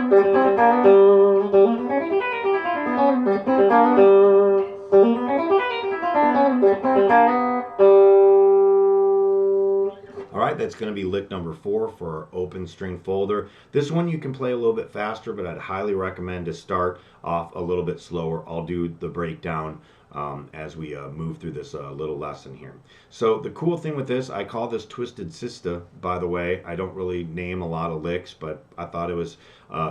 All right, that's going to be lick number 4 for our open string folder. This one you can play a little bit faster, but I'd highly recommend to start off a little bit slower. I'll do the breakdown as we move through this little lesson here. So the cool thing with this, I call this Twisted Sister, by the way. I don't really name a lot of licks, but I thought it was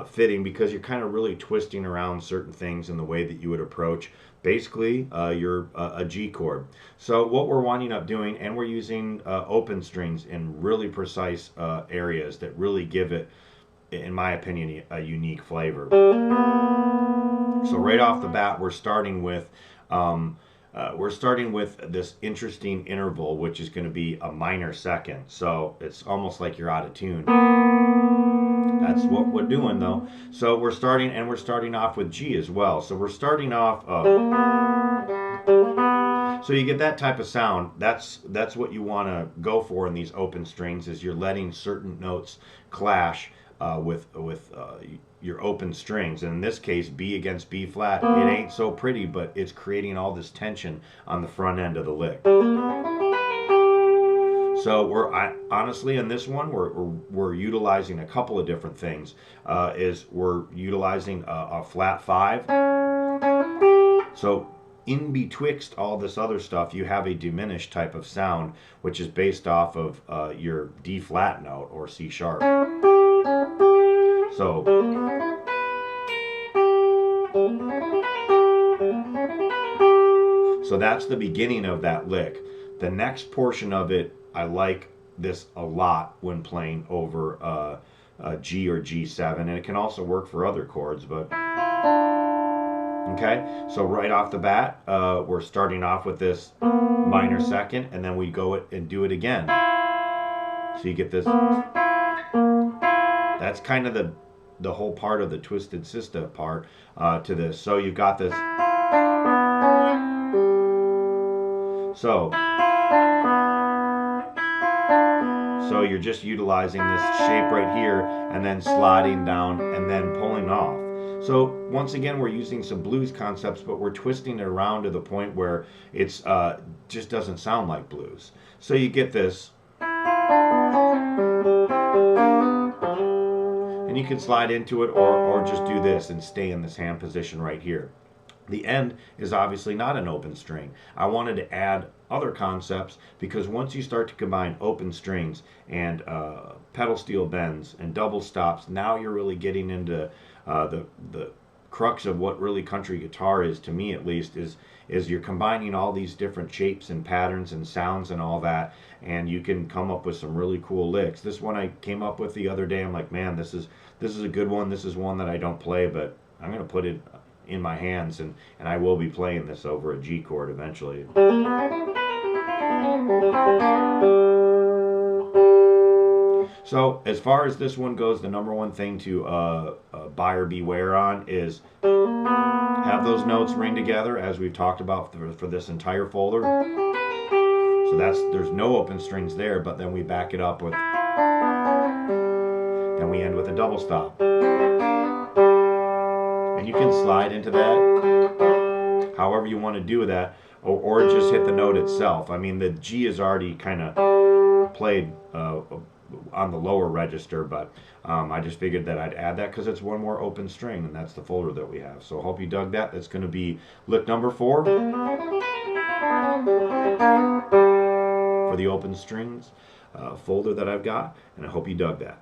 fitting because you're kind of really twisting around certain things in the way that you would approach basically your a G chord. So what we're winding up doing, and we're using open strings in really precise areas that really give it, in my opinion, a unique flavor. So right off the bat, we're starting with this interesting interval, which is going to be a minor second. So it's almost like you're out of tune. That's what we're doing though. So we're starting off with G as well. So we're starting off. So you get that type of sound. That's what you want to go for in these open strings. Is you're letting certain notes clash with your open strings. And in this case, B against B flat. It ain't so pretty, but it's creating all this tension on the front end of the lick. So honestly in this one we're utilizing a couple of different things. We're utilizing a flat 5. So in betwixt all this other stuff, you have a diminished type of sound, which is based off of your D flat note or C sharp. So that's the beginning of that lick. The next portion of it, I like this a lot when playing over G or G7, and it can also work for other chords, but okay. So right off the bat, we're starting off with this minor second, and then we go and do it again. So you get this. That's kind of the whole part of the Twisted Sister part to this. So you've got this. So you're just utilizing this shape right here and then sliding down and then pulling off. So once again, we're using some blues concepts, but we're twisting it around to the point where it's just doesn't sound like blues. So you get this. And you can slide into it or just do this and stay in this hand position right here. The end is obviously not an open string. I wanted to add other concepts because once you start to combine open strings and pedal steel bends and double stops, now you're really getting into the crux of what really country guitar is, to me at least, is you're combining all these different shapes and patterns and sounds and all that, and you can come up with some really cool licks. This one I came up with the other day. I'm like, man, this is a good one. This is one that I don't play, but I'm gonna put it in my hands, and I will be playing this over a G chord eventually. So as far as this one goes, the number one thing to buyer beware on is have those notes ring together, as we've talked about for this entire folder. So there's no open strings there, but then we back it up with, then we end with a double stop. And you can slide into that however you want to do that, or just hit the note itself. I mean, the G is already kind of played on the lower register, but I just figured that I'd add that because it's one more open string, and that's the folder that we have. So I hope you dug that. That's going to be lick number 4 for the open strings folder that I've got, and I hope you dug that.